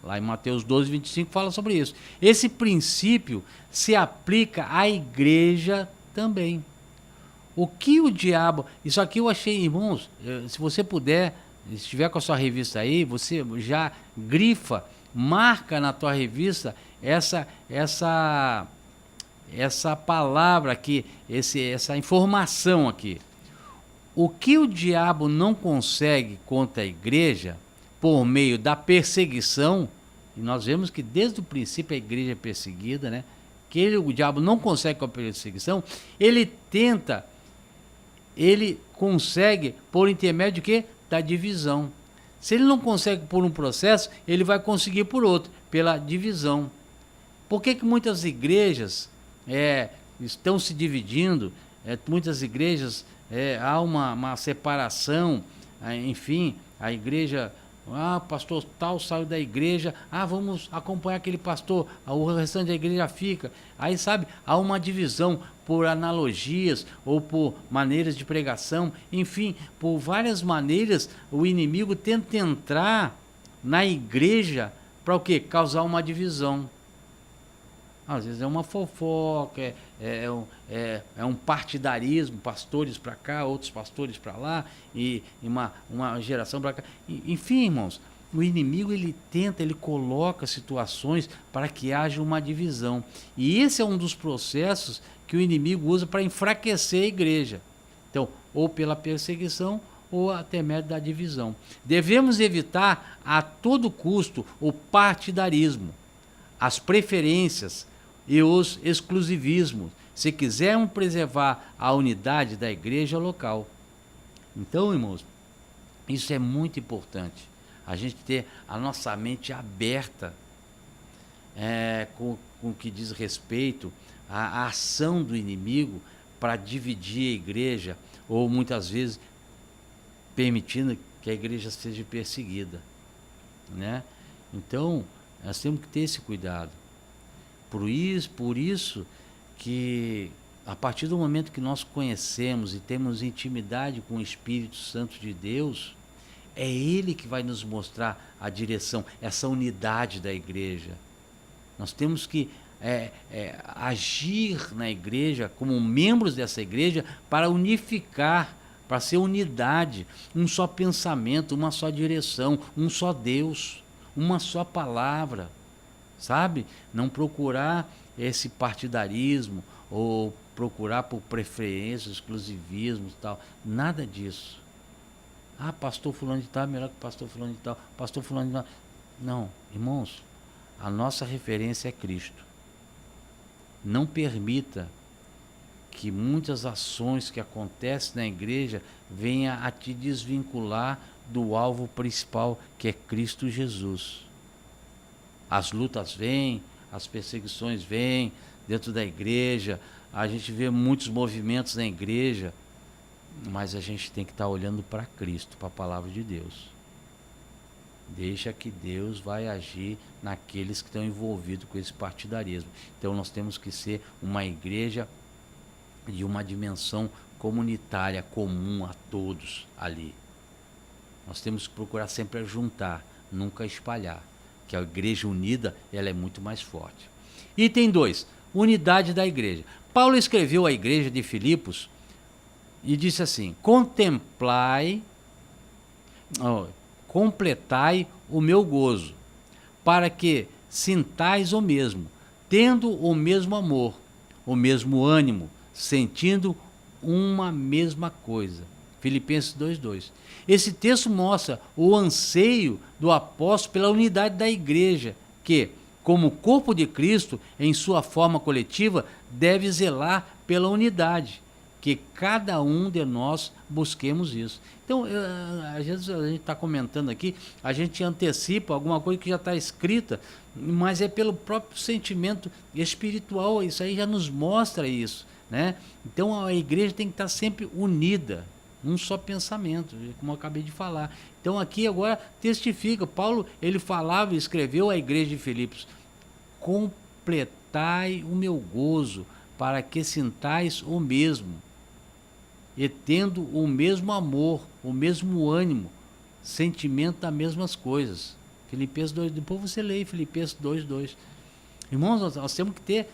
Lá em Mateus 12, 25 fala sobre isso. Esse princípio se aplica à igreja também. O que o diabo... Isso aqui eu achei, irmãos, se você puder, se estiver com a sua revista aí, você já grifa, marca na tua revista essa palavra aqui, essa informação aqui. O que o diabo não consegue contra a igreja, por meio da perseguição, e nós vemos que desde o princípio a igreja é perseguida, né? O diabo não consegue com a perseguição, ele consegue por intermédio de quê? Da divisão. Se ele não consegue por um processo, ele vai conseguir por outro, pela divisão. Por que muitas igrejas estão se dividindo? Muitas igrejas há uma separação, enfim, a igreja... pastor tal saiu da igreja, vamos acompanhar aquele pastor, o restante da igreja fica. Aí, sabe, há uma divisão por analogias ou por maneiras de pregação, enfim, por várias maneiras o inimigo tenta entrar na igreja para o quê? Causar uma divisão. Às vezes é uma fofoca, é um partidarismo, pastores para cá, outros pastores para lá, e uma geração para cá. Enfim, irmãos, o inimigo ele coloca situações para que haja uma divisão. E esse é um dos processos que o inimigo usa para enfraquecer a igreja. Então, ou pela perseguição, ou até mesmo da divisão. Devemos evitar a todo custo o partidarismo, as preferências e os exclusivismos, se quisermos preservar a unidade da igreja local. Então, irmãos, Isso é muito importante. A gente ter a nossa mente aberta com o que diz respeito à ação do inimigo para dividir a igreja, ou muitas vezes permitindo que a igreja seja perseguida, né? Então, nós temos que ter esse cuidado. Por isso que, a partir do momento que nós conhecemos e temos intimidade com o Espírito Santo de Deus, é Ele que vai nos mostrar a direção, essa unidade da igreja. Nós temos que agir na igreja, como membros dessa igreja, para unificar, para ser unidade, um só pensamento, uma só direção, um só Deus, uma só palavra, sabe? Não procurar esse partidarismo ou procurar por preferência, exclusivismo e tal, nada disso. Ah, pastor fulano de tal é melhor que pastor fulano de tal, pastor fulano de tal. Não, irmãos, a nossa referência é Cristo. Não permita que muitas ações que acontecem na igreja venham a te desvincular do alvo principal, que é Cristo Jesus. As lutas vêm, as perseguições vêm dentro da igreja, a gente vê muitos movimentos na igreja, mas a gente tem que estar olhando para Cristo, para a palavra de Deus. Deixa que Deus vai agir naqueles que estão envolvidos com esse partidarismo. Então nós temos que ser uma igreja de uma dimensão comunitária, comum a todos ali. Nós temos que procurar sempre juntar, nunca espalhar, que a igreja unida, ela é muito mais forte. Item 2, unidade da igreja. Paulo escreveu à igreja de Filipos e disse assim: completai o meu gozo, para que sintais o mesmo, tendo o mesmo amor, o mesmo ânimo, sentindo uma mesma coisa. Filipenses 2:2. Esse texto mostra o anseio do apóstolo pela unidade da igreja, que, como corpo de Cristo, em sua forma coletiva, deve zelar pela unidade, que cada um de nós busquemos isso. Então, às vezes a gente está comentando aqui, a gente antecipa alguma coisa que já está escrita, mas é pelo próprio sentimento espiritual, isso aí já nos mostra isso, né? Então a igreja tem que estar sempre unida, um só pensamento, como eu acabei de falar. Então aqui agora testifica, Paulo, ele falava e escreveu à igreja de Filipos: completai o meu gozo, para que sintais o mesmo, e tendo o mesmo amor, o mesmo ânimo, sentimento das mesmas coisas. Filipenses 2, depois você lê Filipenses 2:2. Irmãos, nós temos que ter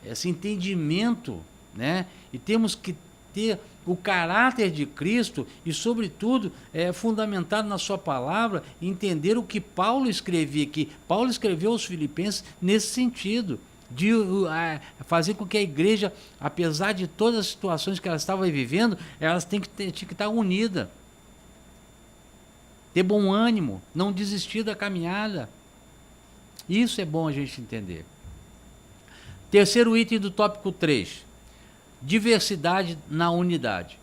esse entendimento, né? E temos que ter o caráter de Cristo e, sobretudo, fundamentado na sua palavra, entender o que Paulo escrevia aqui. Paulo escreveu aos Filipenses nesse sentido, de fazer com que a igreja, apesar de todas as situações que ela estava vivendo, elas tinha que estar unida, ter bom ânimo, não desistir da caminhada. Isso é bom a gente entender. Terceiro item do tópico 3, diversidade na unidade.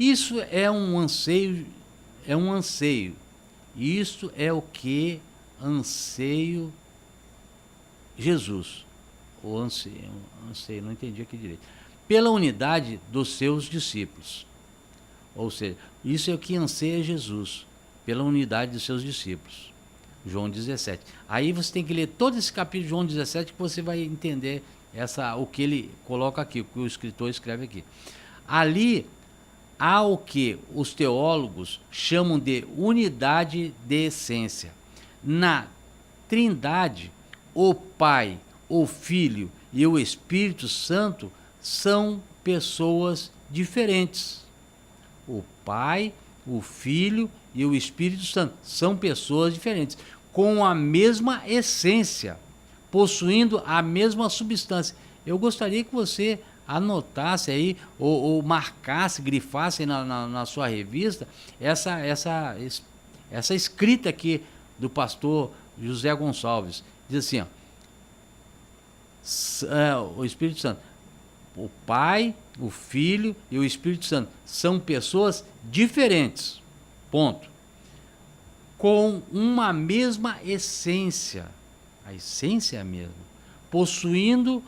Isso é um anseio, Isso é o que anseio Jesus. O anseio, não entendi aqui direito. Pela unidade dos seus discípulos. Ou seja, isso é o que anseia Jesus, pela unidade dos seus discípulos. João 17. Aí você tem que ler todo esse capítulo de João 17 que você vai entender o que ele coloca aqui, o que o escritor escreve aqui. Ali há o que os teólogos chamam de unidade de essência. Na Trindade, o Pai, o Filho e o Espírito Santo são pessoas diferentes. O Pai, o Filho e o Espírito Santo são pessoas diferentes, com a mesma essência, possuindo a mesma substância. Eu gostaria que você anotasse aí, ou marcasse, grifasse na sua revista, essa escrita aqui do pastor José Gonçalves. Diz assim, ó, o Espírito Santo, o Pai, o Filho e o Espírito Santo são pessoas diferentes, Ponto. Com uma mesma essência, a essência é a mesma, possuindo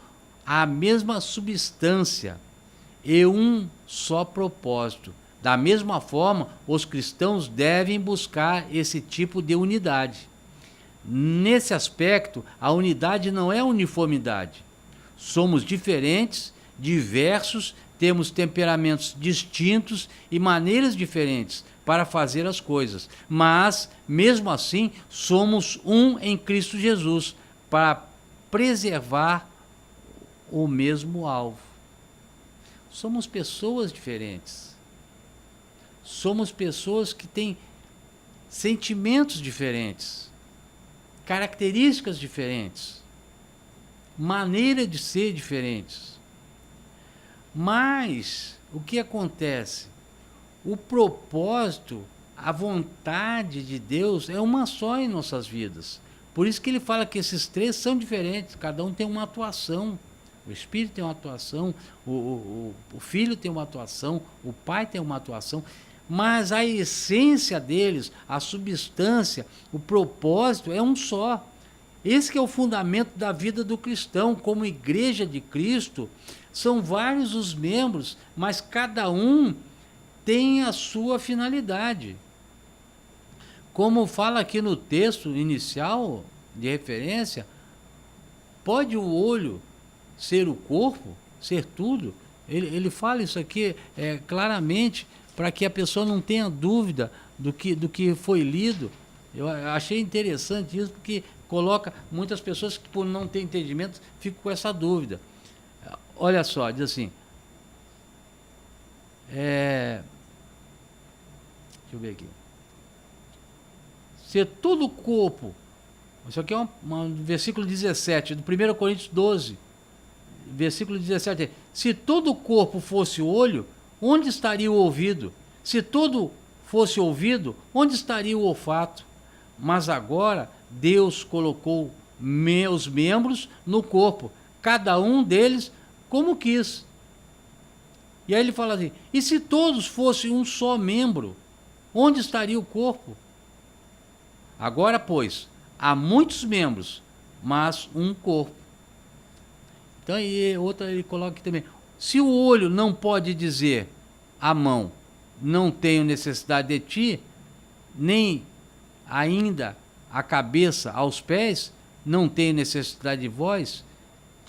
a mesma substância e um só propósito. Da mesma forma, os cristãos devem buscar esse tipo de unidade. Nesse aspecto, a unidade não é uniformidade. Somos diferentes, diversos, temos temperamentos distintos e maneiras diferentes para fazer as coisas, mas, mesmo assim, somos um em Cristo Jesus, para preservar o mesmo alvo. Somos pessoas diferentes. Somos pessoas que têm sentimentos diferentes, características diferentes, maneira de ser diferentes. Mas o que acontece? O propósito, a vontade de Deus é uma só em nossas vidas. Por isso que ele fala que esses três são diferentes, cada um tem uma atuação. O Espírito tem uma atuação, o Filho tem uma atuação, o Pai tem uma atuação, mas a essência deles, a substância, o propósito é um só. Esse que é o fundamento da vida do cristão. Como igreja de Cristo, são vários os membros, mas cada um tem a sua finalidade. Como fala aqui no texto inicial de referência, pode o olho ser o corpo, ser tudo? Ele fala isso aqui claramente, para que a pessoa não tenha dúvida do que foi lido. Eu achei interessante isso, porque coloca muitas pessoas que, por não ter entendimento, ficam com essa dúvida. Olha só, diz assim, deixa eu ver aqui. Se todo o corpo, isso aqui é um versículo 17, do 1 Coríntios 12, versículo 17, se todo o corpo fosse olho, onde estaria o ouvido? Se todo fosse ouvido, onde estaria o olfato? Mas agora Deus colocou meus membros no corpo, cada um deles como quis. E aí ele fala assim, e se todos fossem um só membro, onde estaria o corpo? Agora, pois, há muitos membros, mas um corpo. Então, e outra ele coloca aqui também, se o olho não pode dizer à mão, não tenho necessidade de ti, nem ainda a cabeça aos pés, não tenho necessidade de vós.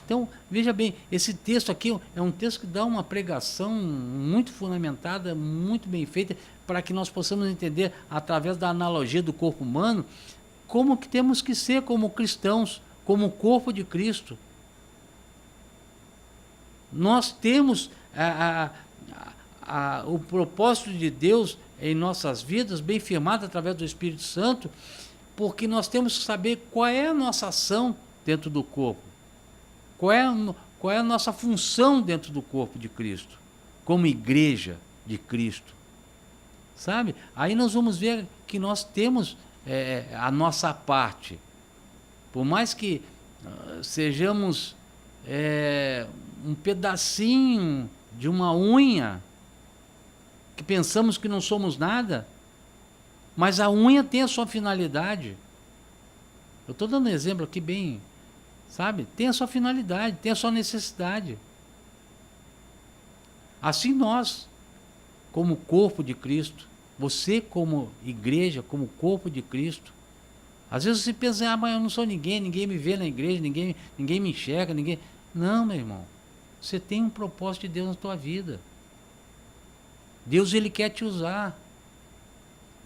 Então, veja bem, esse texto aqui é um texto que dá uma pregação muito fundamentada, muito bem feita, para que nós possamos entender, através da analogia do corpo humano, como que temos que ser como cristãos, como o corpo de Cristo. Nós temos o propósito de Deus em nossas vidas, bem firmado através do Espírito Santo, porque nós temos que saber qual é a nossa ação dentro do corpo, qual é a nossa função dentro do corpo de Cristo, como igreja de Cristo, sabe? Aí nós vamos ver que nós temos a nossa parte, por mais que sejamos um pedacinho de uma unha, que pensamos que não somos nada, mas a unha tem a sua finalidade. Eu estou dando um exemplo aqui bem, sabe? Tem a sua finalidade, tem a sua necessidade. Assim nós, como corpo de Cristo, você como igreja, como corpo de Cristo, às vezes você pensa, mas eu não sou ninguém, ninguém me vê na igreja, ninguém me enxerga, ninguém... Não, meu irmão, você tem um propósito de Deus na tua vida. Deus, ele quer te usar.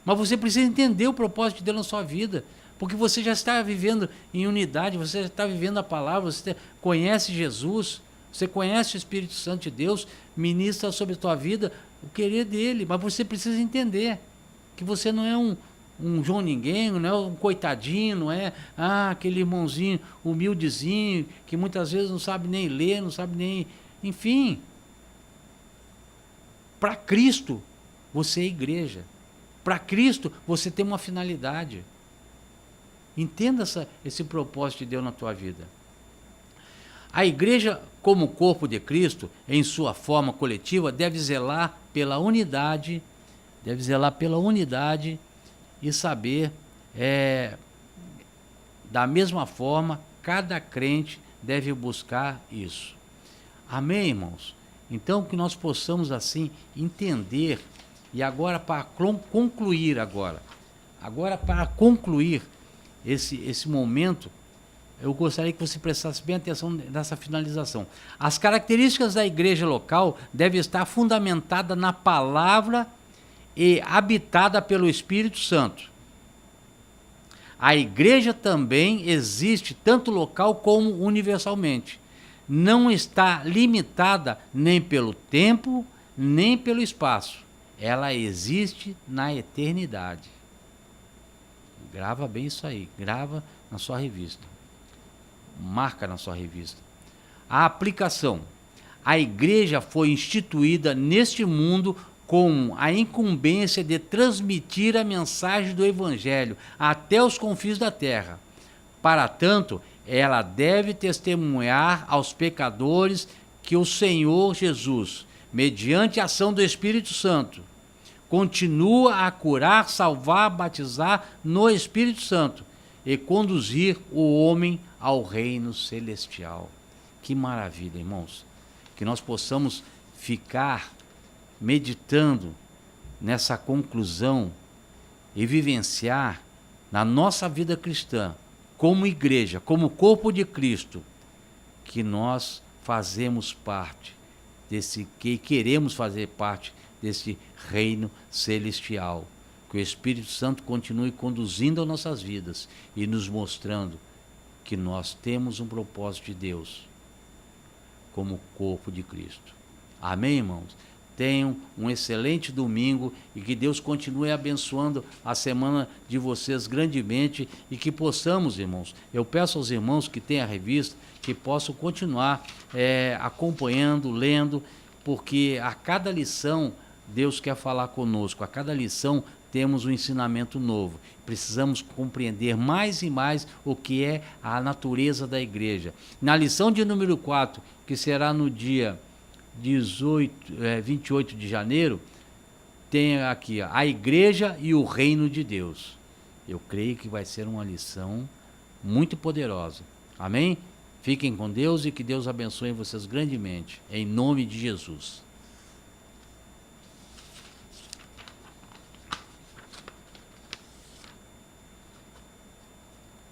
Mas você precisa entender o propósito de Deus na sua vida, porque você já está vivendo em unidade, você já está vivendo a palavra, você conhece Jesus, você conhece o Espírito Santo de Deus, ministra sobre a tua vida o querer dele, mas você precisa entender que você não é um João Ninguém, não é um coitadinho, não é aquele irmãozinho humildezinho, que muitas vezes não sabe nem ler, não sabe nem... Enfim, para Cristo, você é igreja. Para Cristo, você tem uma finalidade. Entenda esse propósito de Deus na tua vida. A igreja, como corpo de Cristo, em sua forma coletiva, deve zelar pela unidade deve zelar pela unidade e saber, da mesma forma, cada crente deve buscar isso. Amém, irmãos? Então, que nós possamos, assim, entender, e agora para concluir esse momento, eu gostaria que você prestasse bem atenção nessa finalização. As características da igreja local devem estar fundamentadas na palavra e habitada pelo Espírito Santo. A igreja também existe tanto local como universalmente. Não está limitada nem pelo tempo, nem pelo espaço. Ela existe na eternidade. Grava bem isso aí, grava na sua revista. Marca na sua revista. A aplicação. A igreja foi instituída neste mundo com a incumbência de transmitir a mensagem do Evangelho até os confins da terra. Para tanto, ela deve testemunhar aos pecadores que o Senhor Jesus, mediante a ação do Espírito Santo, continua a curar, salvar, batizar no Espírito Santo e conduzir o homem ao reino celestial. Que maravilha, irmãos! Que nós possamos ficar meditando nessa conclusão e vivenciar na nossa vida cristã, como igreja, como corpo de Cristo, que nós fazemos parte que queremos fazer parte desse reino celestial. Que o Espírito Santo continue conduzindo as nossas vidas e nos mostrando que nós temos um propósito de Deus como corpo de Cristo. Amém, irmãos? Tenham um excelente domingo e que Deus continue abençoando a semana de vocês grandemente e que possamos, irmãos, eu peço aos irmãos que têm a revista, que possam continuar acompanhando, lendo, porque a cada lição Deus quer falar conosco, a cada lição temos um ensinamento novo. Precisamos compreender mais e mais o que é a natureza da igreja. Na lição de número 4, que será no dia 28 de janeiro, tem aqui a igreja e o reino de Deus. Eu creio que vai ser uma lição muito poderosa. Amém? Fiquem com Deus e que Deus abençoe vocês grandemente. Em nome de Jesus.